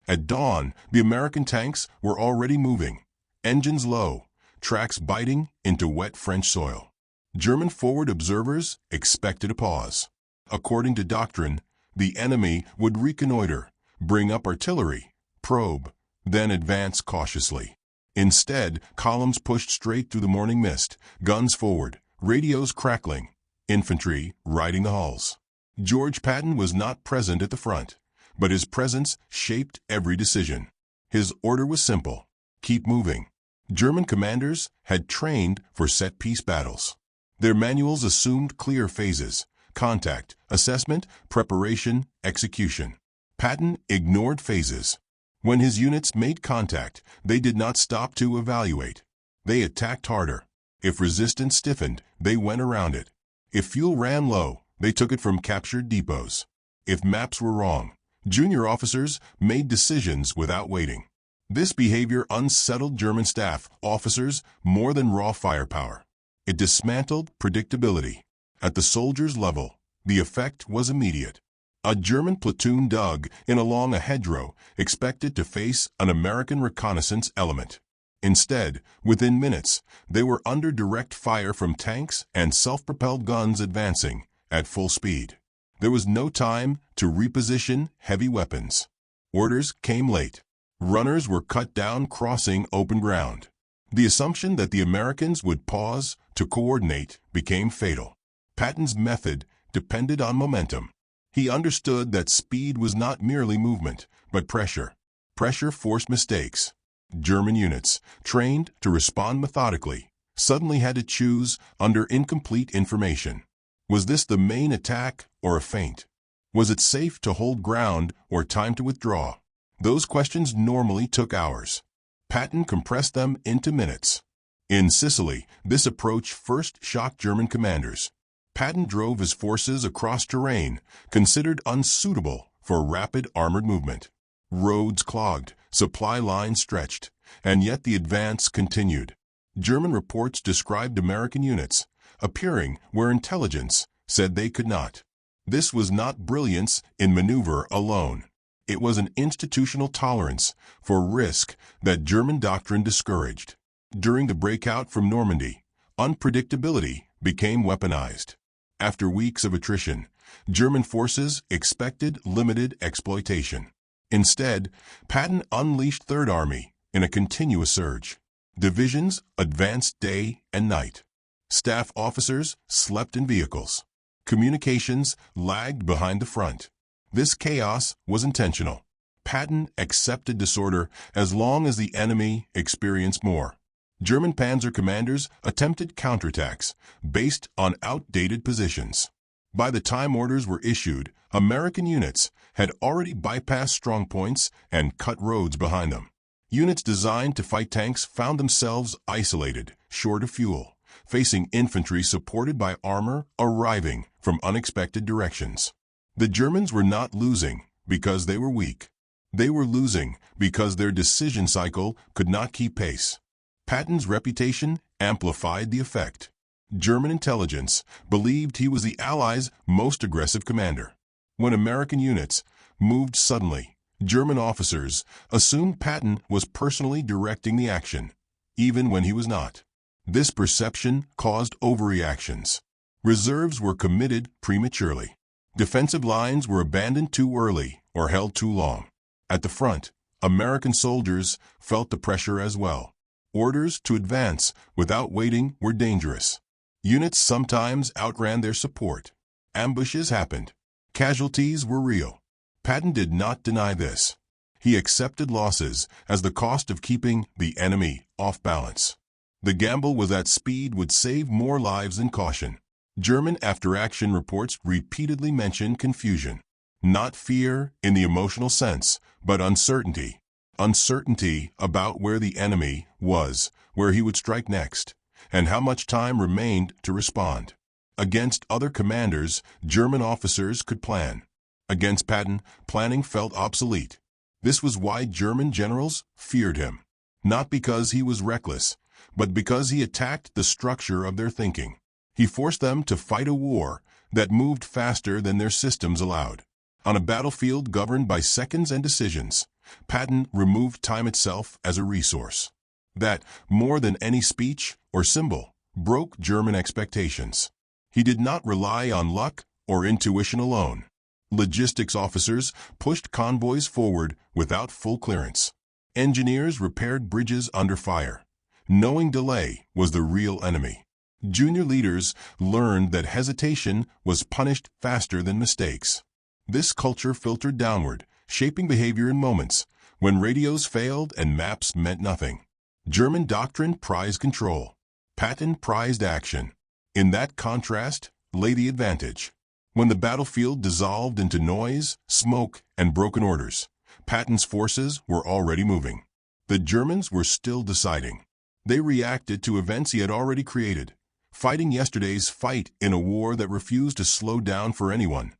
At dawn, the American tanks were already moving, engines low, tracks biting into wet French soil. German forward observers expected a pause. According to doctrine, the enemy would reconnoiter, bring up artillery, probe, then advance cautiously. Instead, columns pushed straight through the morning mist, guns forward, radios crackling, infantry riding the hulls. George Patton was not present at the front, but his presence shaped every decision. His order was simple: keep moving. German commanders had trained for set-piece battles. Their manuals assumed clear phases: contact, assessment, preparation, execution. Patton ignored phases. When his units made contact, they did not stop to evaluate. They attacked harder. If resistance stiffened, they went around it. If fuel ran low, they took it from captured depots. If maps were wrong, junior officers made decisions without waiting. This behavior unsettled German staff officers more than raw firepower. It dismantled predictability. At the soldiers' level, the effect was immediate. A German platoon dug in along a hedgerow, expected to face an American reconnaissance element. Instead, within minutes, they were under direct fire from tanks and self-propelled guns advancing at full speed. There was no time to reposition heavy weapons. Orders came late. Runners were cut down crossing open ground. The assumption that the Americans would pause to coordinate became fatal. Patton's method depended on momentum. He understood that speed was not merely movement, but pressure. Pressure forced mistakes. German units, trained to respond methodically, suddenly had to choose under incomplete information. Was this the main attack or a feint? Was it safe to hold ground or time to withdraw? Those questions normally took hours. Patton compressed them into minutes. In Sicily, this approach first shocked German commanders. Patton drove his forces across terrain considered unsuitable for rapid armored movement. Roads clogged, supply lines stretched, and yet the advance continued. German reports described American units appearing where intelligence said they could not. This was not brilliance in maneuver alone. It was an institutional tolerance for risk that German doctrine discouraged. During the breakout from Normandy, unpredictability became weaponized. After weeks of attrition, German forces expected limited exploitation. Instead, Patton unleashed Third Army in a continuous surge. Divisions advanced day and night. Staff officers slept in vehicles. Communications lagged behind the front. This chaos was intentional. Patton accepted disorder as long as the enemy experienced more. German panzer commanders attempted counterattacks based on outdated positions. By the time orders were issued, American units had already bypassed strongpoints and cut roads behind them. Units designed to fight tanks found themselves isolated, short of fuel, facing infantry supported by armor arriving from unexpected directions. The Germans were not losing because they were weak. They were losing because their decision cycle could not keep pace. Patton's reputation amplified the effect. German intelligence believed he was the Allies' most aggressive commander. When American units moved suddenly, German officers assumed Patton was personally directing the action, even when he was not. This perception caused overreactions. Reserves were committed prematurely. Defensive lines were abandoned too early or held too long. At the front, American soldiers felt the pressure as well. Orders to advance without waiting were dangerous. Units sometimes outran their support. Ambushes happened. Casualties were real. Patton did not deny this. He accepted losses as the cost of keeping the enemy off balance. The gamble was that speed would save more lives than caution. German after-action reports repeatedly mentioned confusion. Not fear in the emotional sense, but uncertainty. Uncertainty about where the enemy was, where he would strike next, and how much time remained to respond. Against other commanders, German officers could plan. Against Patton, planning felt obsolete. This was why German generals feared him, not because he was reckless, but because he attacked the structure of their thinking. He forced them to fight a war that moved faster than their systems allowed. On a battlefield governed by seconds and decisions, Patton removed time itself as a resource. That, more than any speech or symbol, broke German expectations. He did not rely on luck or intuition alone. Logistics officers pushed convoys forward without full clearance. Engineers repaired bridges under fire, knowing delay was the real enemy. Junior leaders learned that hesitation was punished faster than mistakes. This culture filtered downward, shaping behavior in moments when radios failed and maps meant nothing. German doctrine prized control. Patton prized action. In that contrast lay the advantage. When the battlefield dissolved into noise, smoke, and broken orders, Patton's forces were already moving. The Germans were still deciding. They reacted to events he had already created, fighting yesterday's fight in a war that refused to slow down for anyone,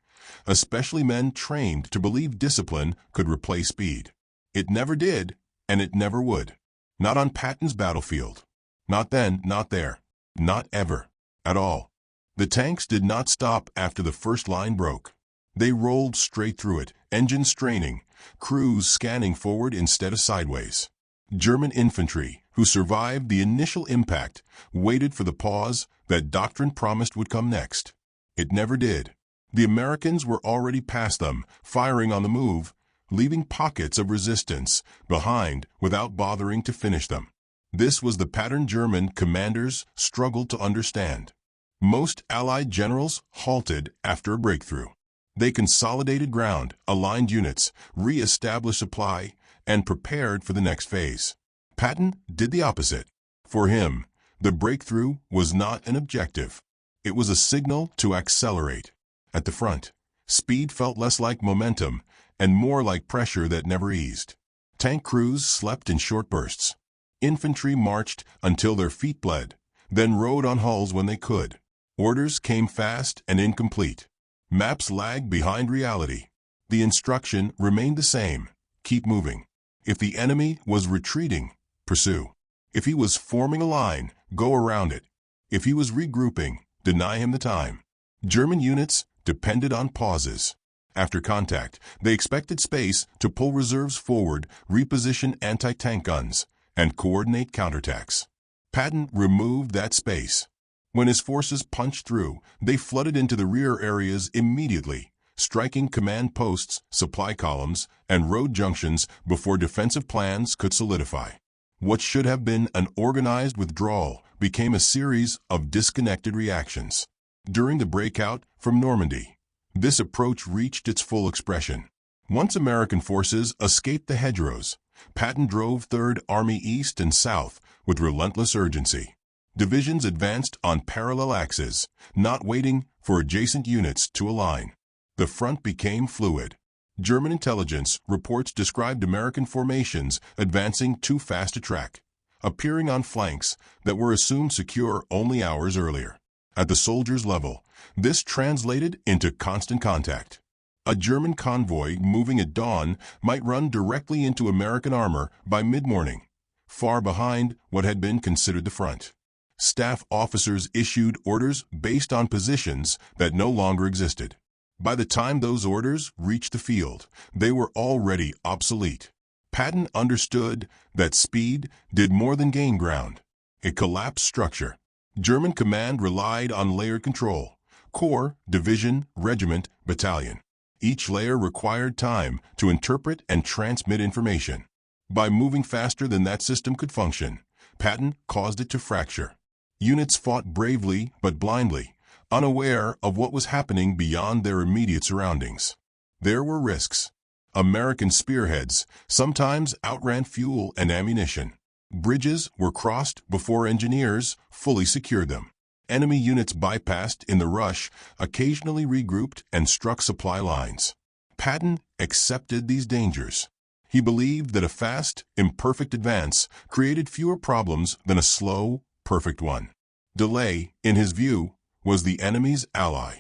especially men trained to believe discipline could replace speed. It never did, and it never would. Not on Patton's battlefield. Not then, not there. Not ever. At all. The tanks did not stop after the first line broke. They rolled straight through it, engines straining, crews scanning forward instead of sideways. German infantry, who survived the initial impact, waited for the pause that doctrine promised would come next. It never did. The Americans were already past them, firing on the move, leaving pockets of resistance behind without bothering to finish them. This was the pattern German commanders struggled to understand. Most Allied generals halted after a breakthrough. They consolidated ground, aligned units, re-established supply, and prepared for the next phase. Patton did the opposite. For him, the breakthrough was not an objective. It was a signal to accelerate. At the front, speed felt less like momentum and more like pressure that never eased. Tank crews slept in short bursts. Infantry marched until their feet bled, then rode on hulls when they could. Orders came fast and incomplete. Maps lagged behind reality. The instruction remained the same: keep moving. If the enemy was retreating, pursue. If he was forming a line, go around it. If he was regrouping, deny him the time. German units depended on pauses. After contact, they expected space to pull reserves forward, reposition anti-tank guns, and coordinate counterattacks. Patton removed that space. When his forces punched through, they flooded into the rear areas immediately, striking command posts, supply columns, and road junctions before defensive plans could solidify. What should have been an organized withdrawal became a series of disconnected reactions. During the breakout from Normandy, this approach reached its full expression. Once American forces escaped the hedgerows, Patton drove Third Army east and south with relentless urgency. Divisions advanced on parallel axes, not waiting for adjacent units to align. The front became fluid. German intelligence reports described American formations advancing too fast to track, appearing on flanks that were assumed secure only hours earlier. At the soldiers' level, this translated into constant contact. A German convoy moving at dawn might run directly into American armor by mid-morning, far behind what had been considered the front. Staff officers issued orders based on positions that no longer existed. By the time those orders reached the field, they were already obsolete. Patton understood that speed did more than gain ground. It collapsed structure. German command relied on layered control: corps, division, regiment, battalion. Each layer required time to interpret and transmit information. By moving faster than that system could function, Patton caused it to fracture. Units fought bravely but blindly, unaware of what was happening beyond their immediate surroundings. There were risks. American spearheads sometimes outran fuel and ammunition. Bridges were crossed before engineers fully secured them. Enemy units bypassed in the rush, occasionally regrouped and struck supply lines. Patton accepted these dangers. He believed that a fast, imperfect advance created fewer problems than a slow, perfect one. Delay, in his view, was the enemy's ally.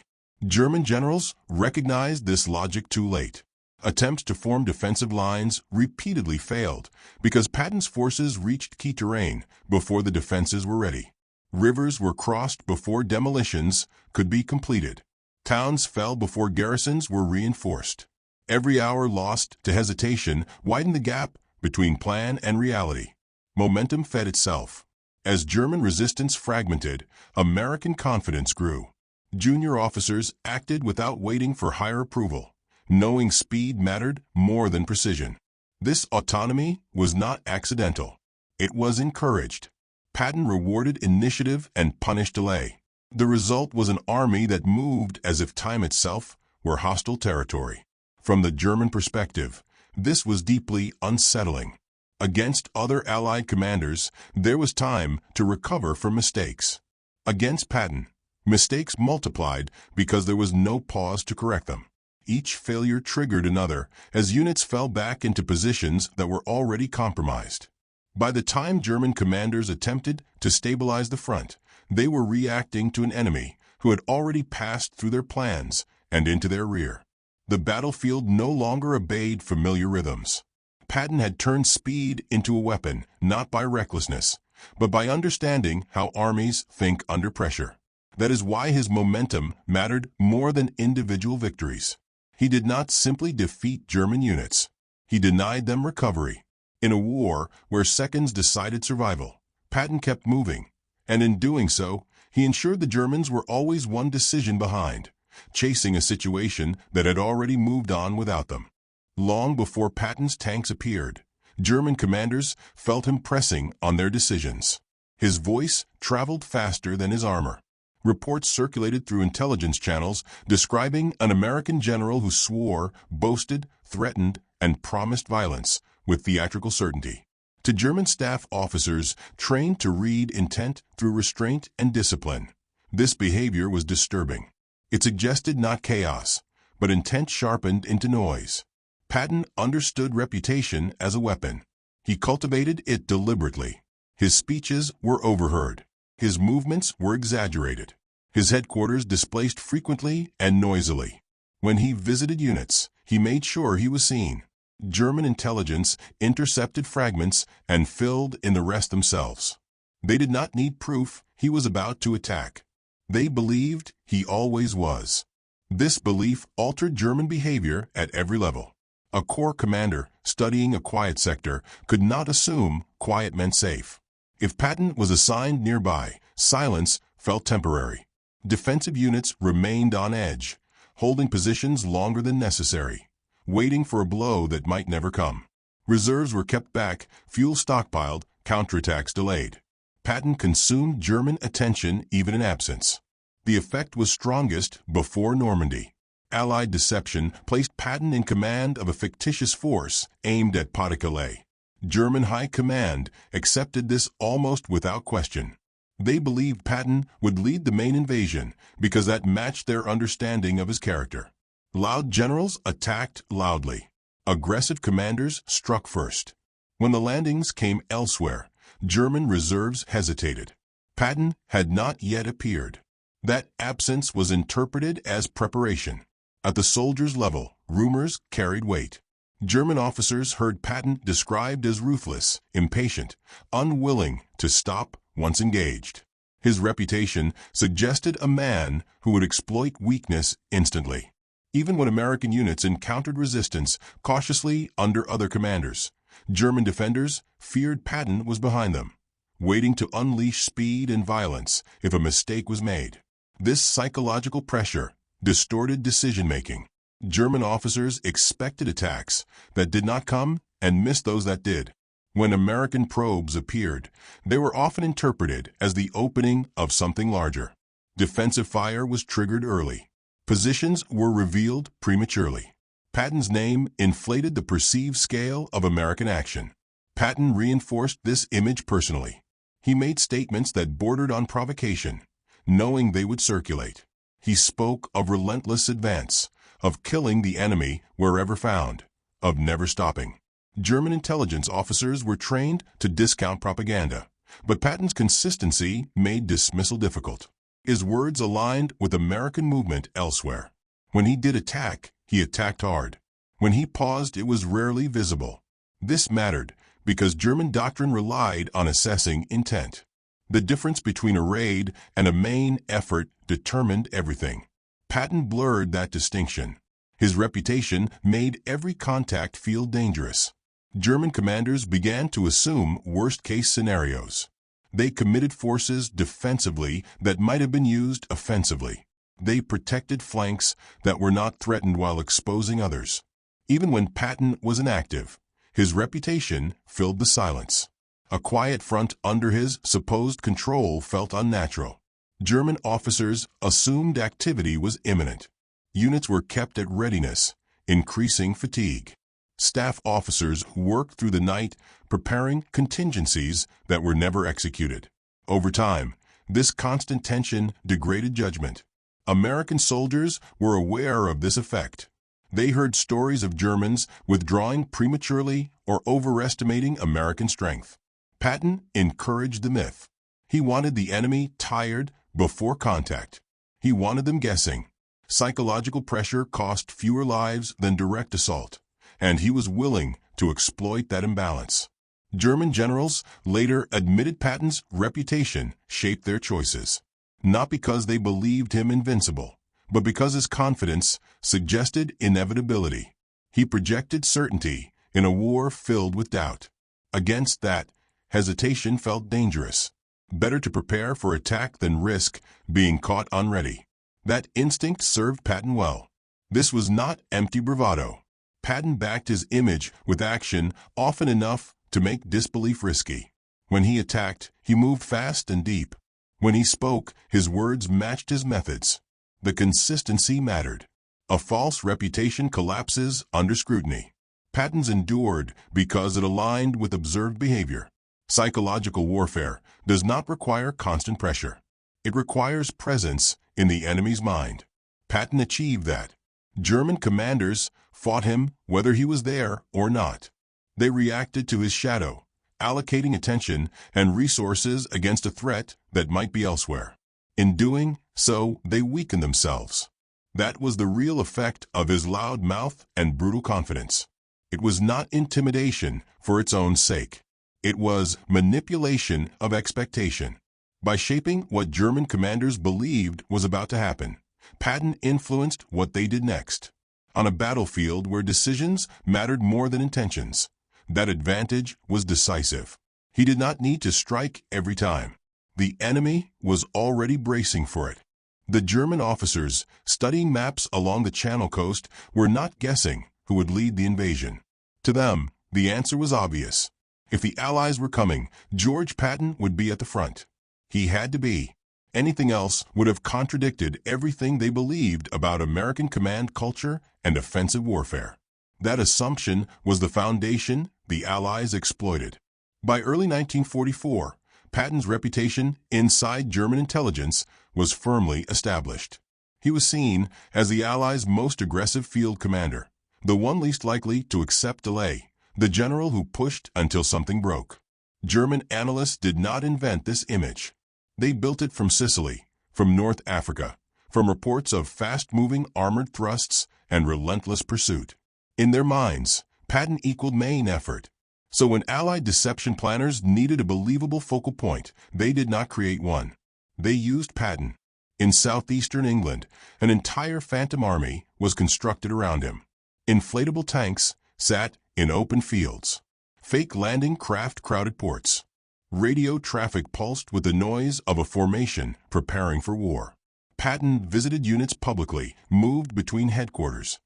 German generals recognized this logic too late. Attempts to form defensive lines repeatedly failed because Patton's forces reached key terrain before the defenses were ready. Rivers were crossed before demolitions could be completed. Towns fell before garrisons were reinforced. Every hour lost to hesitation widened the gap between plan and reality. Momentum fed itself. As German resistance fragmented, American confidence grew. Junior officers acted without waiting for higher approval, knowing speed mattered more than precision. This autonomy was not accidental. It was encouraged. Patton rewarded initiative and punished delay. The result was an army that moved as if time itself were hostile territory. From the German perspective, this was deeply unsettling. Against other Allied commanders, there was time to recover from mistakes. Against Patton, mistakes multiplied because there was no pause to correct them. Each failure triggered another as units fell back into positions that were already compromised. By the time German commanders attempted to stabilize the front, they were reacting to an enemy who had already passed through their plans and into their rear. The battlefield no longer obeyed familiar rhythms. Patton had turned speed into a weapon, not by recklessness, but by understanding how armies think under pressure. That is why his momentum mattered more than individual victories. He did not simply defeat German units. He denied them recovery. In a war where seconds decided survival, Patton kept moving, and in doing so, he ensured the Germans were always one decision behind, chasing a situation that had already moved on without them. Long before Patton's tanks appeared, German commanders felt him pressing on their decisions. His voice traveled faster than his armor. Reports circulated through intelligence channels describing an American general who swore, boasted, threatened, and promised violence with theatrical certainty. To German staff officers trained to read intent through restraint and discipline, this behavior was disturbing. It suggested not chaos, but intent sharpened into noise. Patton understood reputation as a weapon. He cultivated it deliberately. His speeches were overheard. His movements were exaggerated. His headquarters displaced frequently and noisily. When he visited units, he made sure he was seen. German intelligence intercepted fragments and filled in the rest themselves. They did not need proof he was about to attack. They believed he always was. This belief altered German behavior at every level. A corps commander studying a quiet sector could not assume quiet meant safe. If Patton was assigned nearby, silence felt temporary. Defensive units remained on edge, holding positions longer than necessary, waiting for a blow that might never come. Reserves were kept back, fuel stockpiled, counterattacks delayed. Patton consumed German attention even in absence. The effect was strongest before Normandy. Allied deception placed Patton in command of a fictitious force aimed at Pas-de-Calais. German high command accepted this almost without question. They believed Patton would lead the main invasion because that matched their understanding of his character. Loud generals attacked loudly. Aggressive commanders struck first. When the landings came elsewhere, German reserves hesitated. Patton had not yet appeared. That absence was interpreted as preparation. At the soldiers' level, rumors carried weight. German officers heard Patton described as ruthless, impatient, unwilling to stop once engaged. His reputation suggested a man who would exploit weakness instantly. Even when American units encountered resistance cautiously under other commanders, German defenders feared Patton was behind them, waiting to unleash speed and violence if a mistake was made. This psychological pressure distorted decision-making. German officers expected attacks that did not come and missed those that did. When American probes appeared, they were often interpreted as the opening of something larger. Defensive fire was triggered early. Positions were revealed prematurely. Patton's name inflated the perceived scale of American action. Patton reinforced this image personally. He made statements that bordered on provocation, knowing they would circulate. He spoke of relentless advance, of killing the enemy wherever found, of never stopping. German intelligence officers were trained to discount propaganda, but Patton's consistency made dismissal difficult. His words aligned with American movement elsewhere. When he did attack, he attacked hard. When he paused, it was rarely visible. This mattered because German doctrine relied on assessing intent. The difference between a raid and a main effort determined everything. Patton blurred that distinction. His reputation made every contact feel dangerous. German commanders began to assume worst-case scenarios. They committed forces defensively that might have been used offensively. They protected flanks that were not threatened while exposing others. Even when Patton was inactive, his reputation filled the silence. A quiet front under his supposed control felt unnatural. German officers assumed activity was imminent. Units were kept at readiness, increasing fatigue. Staff officers worked through the night, preparing contingencies that were never executed. Over time, this constant tension degraded judgment. American soldiers were aware of this effect. They heard stories of Germans withdrawing prematurely or overestimating American strength. Patton encouraged the myth. He wanted the enemy tired before contact. He wanted them guessing. Psychological pressure cost fewer lives than direct assault, and he was willing to exploit that imbalance. German generals later admitted Patton's reputation shaped their choices, not because they believed him invincible, but because his confidence suggested inevitability. He projected certainty in a war filled with doubt. Against that, hesitation felt dangerous. Better to prepare for attack than risk being caught unready. That instinct served Patton well. This was not empty bravado. Patton backed his image with action often enough to make disbelief risky. When he attacked, he moved fast and deep. When he spoke, his words matched his methods. The consistency mattered. A false reputation collapses under scrutiny. Patton's endured because it aligned with observed behavior. Psychological warfare does not require constant pressure. It requires presence in the enemy's mind. Patton achieved that. German commanders fought him whether he was there or not. They reacted to his shadow, allocating attention and resources against a threat that might be elsewhere. In doing so, they weakened themselves. That was the real effect of his loud mouth and brutal confidence. It was not intimidation for its own sake. It was manipulation of expectation. By shaping what German commanders believed was about to happen, Patton influenced what they did next. On a battlefield where decisions mattered more than intentions, that advantage was decisive. He did not need to strike every time. The enemy was already bracing for it. The German officers studying maps along the Channel coast were not guessing who would lead the invasion. To them, the answer was obvious. If the Allies were coming, George Patton would be at the front. He had to be. Anything else would have contradicted everything they believed about American command culture and offensive warfare. That assumption was the foundation the Allies exploited. By early 1944, Patton's reputation inside German intelligence was firmly established. He was seen as the Allies' most aggressive field commander, the one least likely to accept delay, the general who pushed until something broke. German analysts did not invent this image. They built it from Sicily, from North Africa, from reports of fast-moving armored thrusts and relentless pursuit. In their minds, Patton equaled main effort. So when Allied deception planners needed a believable focal point, they did not create one. They used Patton. In southeastern England, an entire phantom army was constructed around him. Inflatable tanks sat in open fields. Fake landing craft crowded ports. Radio traffic pulsed with the noise of a formation preparing for war. Patton visited units publicly, moved between headquarters,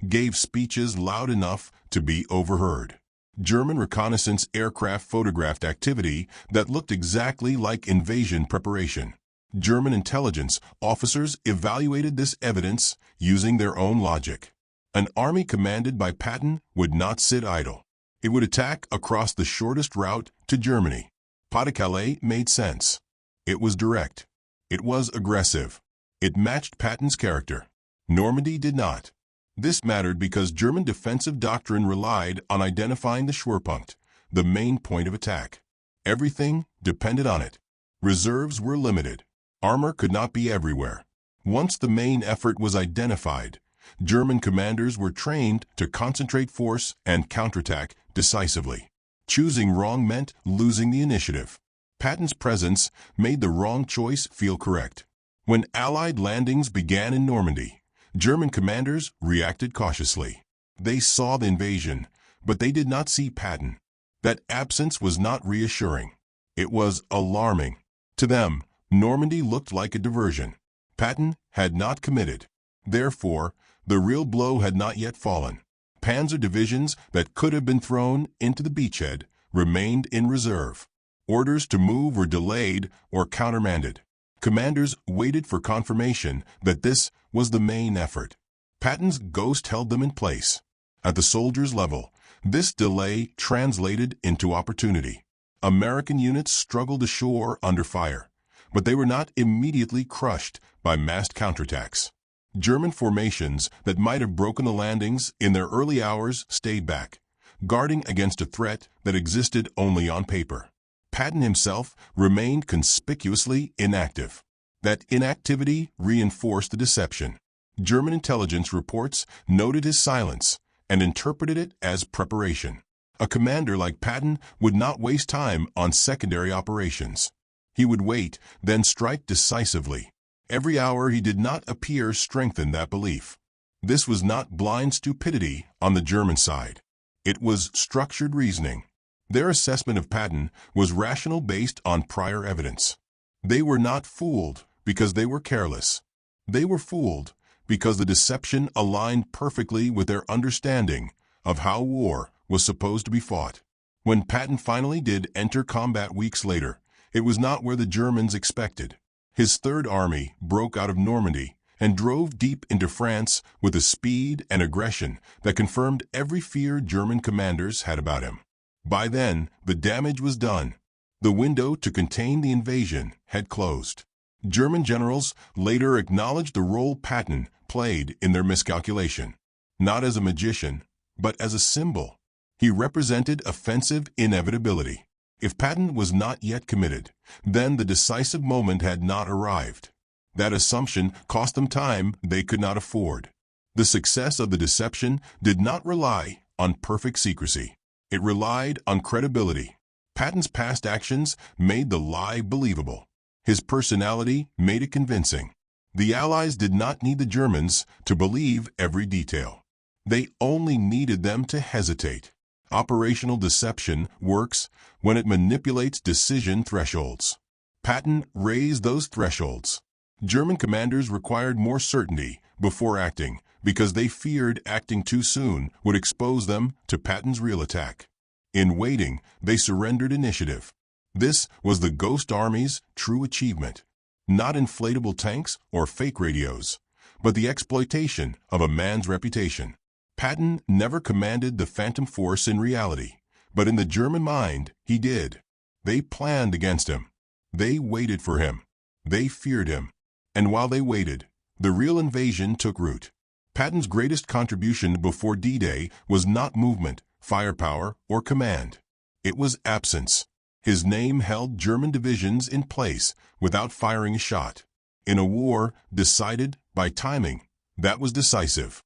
gave speeches loud enough to be overheard. German reconnaissance aircraft photographed activity that looked exactly like invasion preparation. German intelligence officers evaluated this evidence using their own logic. An army commanded by Patton would not sit idle. It would attack across the shortest route to Germany. Pas-de-Calais made sense. It was direct. It was aggressive. It matched Patton's character. Normandy did not. This mattered because German defensive doctrine relied on identifying the Schwerpunkt, the main point of attack. Everything depended on it. Reserves were limited. Armor could not be everywhere. Once the main effort was identified, German commanders were trained to concentrate force and counterattack decisively. Choosing wrong meant losing the initiative. Patton's presence made the wrong choice feel correct. When Allied landings began in Normandy, German commanders reacted cautiously. They saw the invasion, but they did not see Patton. That absence was not reassuring. It was alarming. To them, Normandy looked like a diversion. Patton had not committed. Therefore, the real blow had not yet fallen. Panzer divisions that could have been thrown into the beachhead remained in reserve. Orders to move were delayed or countermanded. Commanders waited for confirmation that this was the main effort. Patton's ghost held them in place. At the soldiers' level, this delay translated into opportunity. American units struggled ashore under fire, but they were not immediately crushed by massed counterattacks. German formations that might have broken the landings in their early hours stayed back, guarding against a threat that existed only on paper. Patton himself remained conspicuously inactive. That inactivity reinforced the deception. German intelligence reports noted his silence and interpreted it as preparation. A commander like Patton would not waste time on secondary operations. He would wait, then strike decisively. Every hour he did not appear strengthened that belief. This was not blind stupidity on the German side. It was structured reasoning. Their assessment of Patton was rational based on prior evidence. They were not fooled because they were careless. They were fooled because the deception aligned perfectly with their understanding of how war was supposed to be fought. When Patton finally did enter combat weeks later, it was not where the Germans expected. His Third Army broke out of Normandy and drove deep into France with a speed and aggression that confirmed every fear German commanders had about him. By then, the damage was done. The window to contain the invasion had closed. German generals later acknowledged the role Patton played in their miscalculation. Not as a magician, but as a symbol. He represented offensive inevitability. If Patton was not yet committed, then the decisive moment had not arrived. That assumption cost them time they could not afford. The success of the deception did not rely on perfect secrecy. It relied on credibility. Patton's past actions made the lie believable. His personality made it convincing. The Allies did not need the Germans to believe every detail. They only needed them to hesitate. Operational deception works when it manipulates decision thresholds. Patton raised those thresholds. German commanders required more certainty before acting because they feared acting too soon would expose them to Patton's real attack. In waiting, they surrendered initiative. This was the Ghost Army's true achievement. Not inflatable tanks or fake radios, but the exploitation of a man's reputation. Patton never commanded the Phantom Force in reality, but in the German mind, he did. They planned against him. They waited for him. They feared him. And while they waited, the real invasion took root. Patton's greatest contribution before D-Day was not movement, firepower, or command. It was absence. His name held German divisions in place without firing a shot. In a war decided by timing, that was decisive.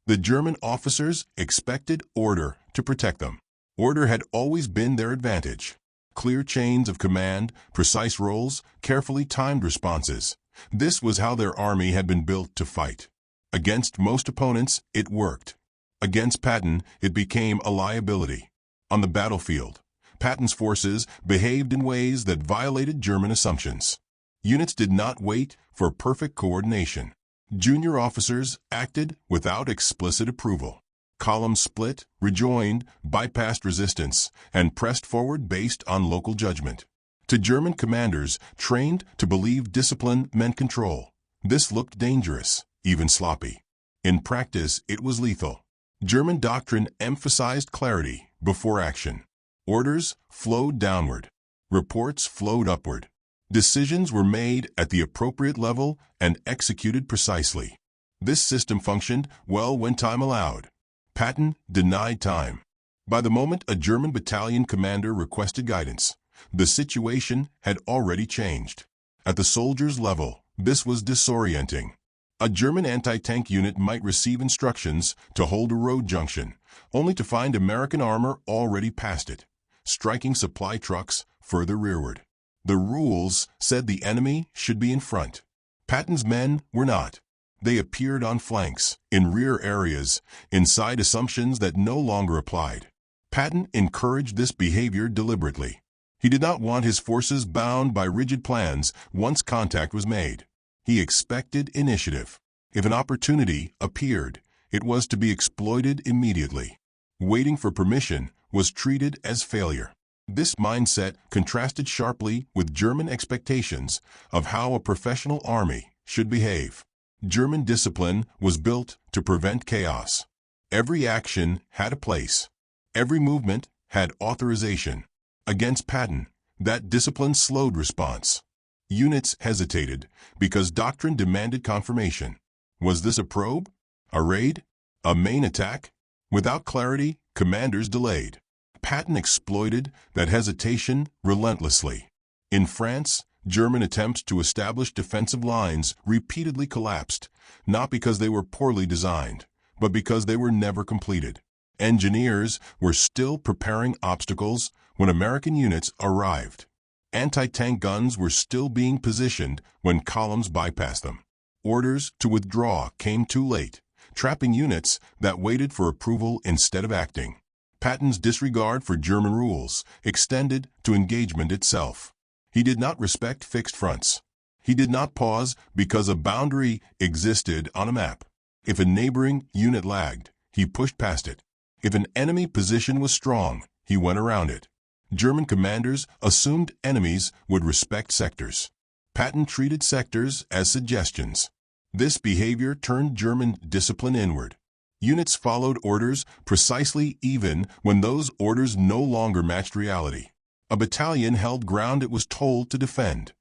The German officers expected order to protect them. Order had always been their advantage. Clear chains of command, precise roles, carefully timed responses. This was how their army had been built to fight. Against most opponents, it worked. Against Patton, it became a liability. On the battlefield, Patton's forces behaved in ways that violated German assumptions. Units did not wait for perfect coordination. Junior officers acted without explicit approval. Columns split, rejoined, bypassed resistance, and pressed forward based on local judgment. To German commanders trained to believe discipline meant control, this looked dangerous, even sloppy. In practice, it was lethal. German doctrine emphasized clarity before action. Orders flowed downward. Reports flowed upward. Decisions were made at the appropriate level and executed precisely. This system functioned well when time allowed. Patton denied time. By the moment a German battalion commander requested guidance, the situation had already changed. At the soldiers' level, this was disorienting. A German anti-tank unit might receive instructions to hold a road junction, only to find American armor already past it, striking supply trucks further rearward. The rules said the enemy should be in front. Patton's men were not. They appeared on flanks, in rear areas, inside assumptions that no longer applied. Patton encouraged this behavior deliberately. He did not want his forces bound by rigid plans once contact was made. He expected initiative. If an opportunity appeared, it was to be exploited immediately. Waiting for permission was treated as failure. This mindset contrasted sharply with German expectations of how a professional army should behave. German discipline was built to prevent chaos. Every action had a place. Every movement had authorization. Against Patton, that discipline slowed response. Units hesitated because doctrine demanded confirmation. Was this a probe? A raid? A main attack? Without clarity, commanders delayed. Patton exploited that hesitation relentlessly. In France, German attempts to establish defensive lines repeatedly collapsed, not because they were poorly designed, but because they were never completed. Engineers were still preparing obstacles when American units arrived. Anti-tank guns were still being positioned when columns bypassed them. Orders to withdraw came too late, trapping units that waited for approval instead of acting. Patton's disregard for German rules extended to engagement itself. He did not respect fixed fronts. He did not pause because a boundary existed on a map. If a neighboring unit lagged, he pushed past it. If an enemy position was strong, he went around it. German commanders assumed enemies would respect sectors. Patton treated sectors as suggestions. This behavior turned German discipline inward. Units followed orders precisely even when those orders no longer matched reality. A battalion held ground it was told to defend,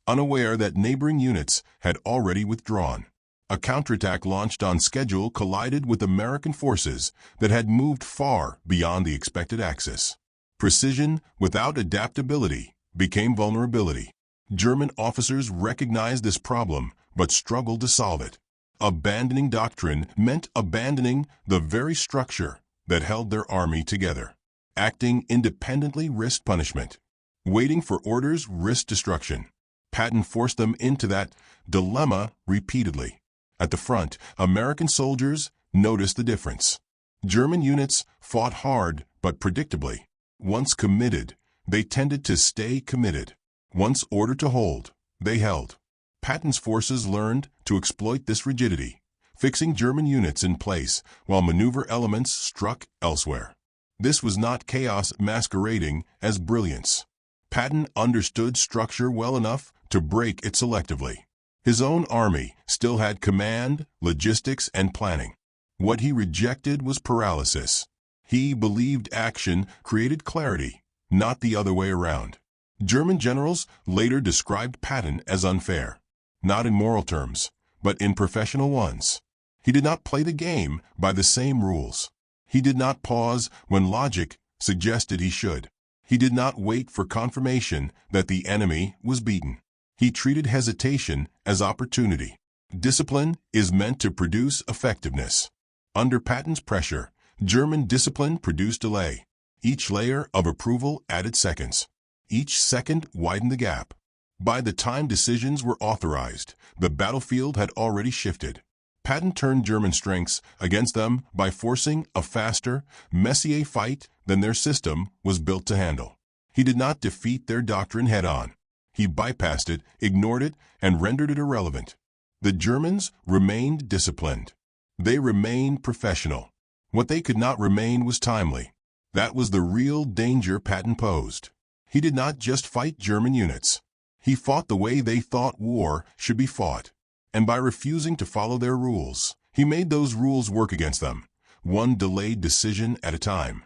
unaware that neighboring units had already withdrawn. A counterattack launched on schedule collided with American forces that had moved far beyond the expected axis. Precision without adaptability became vulnerability. German officers recognized this problem but struggled to solve it. Abandoning doctrine meant abandoning the very structure that held their army together. Acting independently risked punishment. Waiting for orders risked destruction. Patton forced them into that dilemma repeatedly. At the front, American soldiers noticed the difference. German units fought hard but predictably. Once committed, they tended to stay committed. Once ordered to hold, they held. Patton's forces learned to exploit this rigidity, fixing German units in place while maneuver elements struck elsewhere. This was not chaos masquerading as brilliance. Patton understood structure well enough to break it selectively. His own army still had command, logistics, and planning. What he rejected was paralysis. He believed action created clarity, not the other way around. German generals later described Patton as unfair, not in moral terms, but in professional ones. He did not play the game by the same rules. He did not pause when logic suggested he should. He did not wait for confirmation that the enemy was beaten. He treated hesitation as opportunity. Discipline is meant to produce effectiveness. Under Patton's pressure, German discipline produced delay. Each layer of approval added seconds. Each second widened the gap. By the time decisions were authorized, the battlefield had already shifted. Patton turned German strengths against them by forcing a faster, messier fight than their system was built to handle. He did not defeat their doctrine head-on. He bypassed it, ignored it, and rendered it irrelevant. The Germans remained disciplined. They remained professional. What they could not remain was timely. That was the real danger Patton posed. He did not just fight German units. He fought the way they thought war should be fought. And by refusing to follow their rules, he made those rules work against them, one delayed decision at a time.